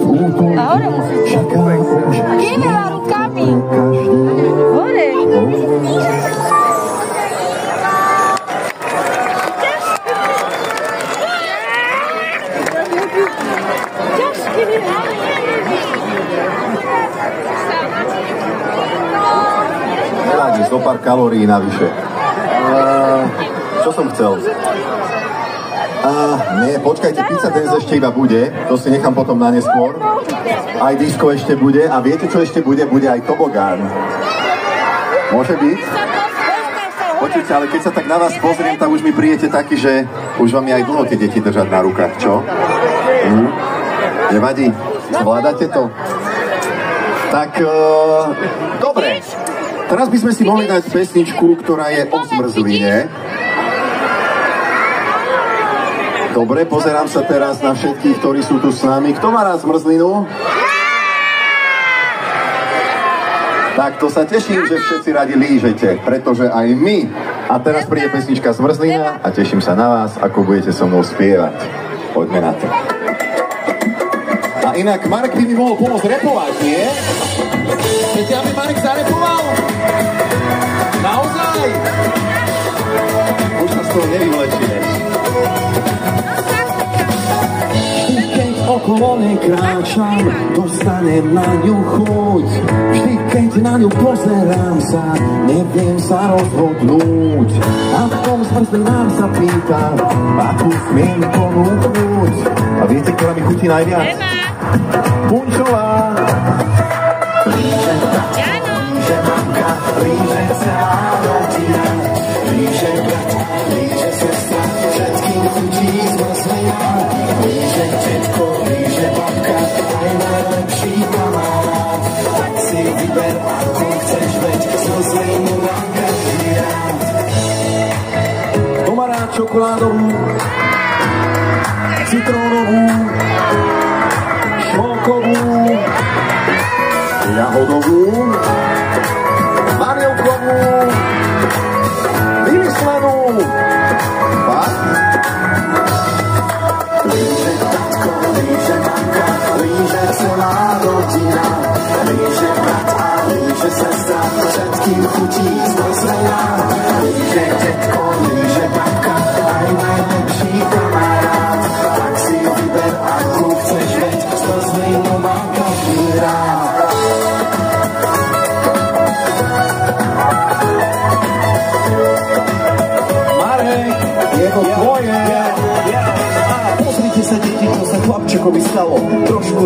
A hore musíte. Kýmela rukami. Hore. Nevadí, zo pár kalórií navyše. Čo som chcel? Nie, počkajte, pizza dance ešte iba bude, to si nechám potom na neskôr. Aj disco ešte bude a viete, čo ešte bude? Bude aj tobogán. Môže byť? Počujte, ale keď sa tak na vás pozriem, tak už mi príjete taký, že už vám je aj dlho tie deti držať na rukách, čo? Nevadí? Zvládate to? Tak, dobre. Teraz by sme si mohli dať pesničku, ktorá je o zmrzline. Dobre, pozerám sa teraz na všetkých, ktorí sú tu s nami. Kto má rád zmrzlinu? Tak to sa teším, že všetci radi lížete, pretože aj my. A teraz príde pesnička Zmrzlina a teším sa na vás, ako budete so mnou spievať. Poďme na to. A inak Marek by mi mohol pomôcť repovať, nie? Chcete, aby Marek zarepoval? Naozaj? Už sa z toho nevyvlečíme. Keď okolo nekráčam, dostanem na ňu chuť. Vždy, keď na ňu pozerám sa, neviem sa rozhodnúť. A v tom zmrzlinám sa pýtam, akú smiem ponúknuť. A viete, ktorá mi chutí najviac? Punčová. Líže tatka, líže mamka, líže celá rodina. Líže brat, líže sestra, všetkým chutí zmrzlina. Líže tetko, líže babka, aj najlepší kamarát. Tak si vyber, ako chceš, veď zmrzlinu mám každý rád. To má rád čokoládovú, citrónovú, šolkovú, jahodovú, vanilkovú, vymyslenú. Fakt? Líže tatko, líže mamka, líže celá rodina. Líže brat a líže sestra, všetkým chutí zmrzlina. Líže tetko, líže babka, aj najlepší kamarát. Tak si vyber, akú chceš, veď zmrzlinu mám každý rád. Marek, je to tvoje. Pozrite sa, deti, čo sa chlapčekovi stalo. Trošku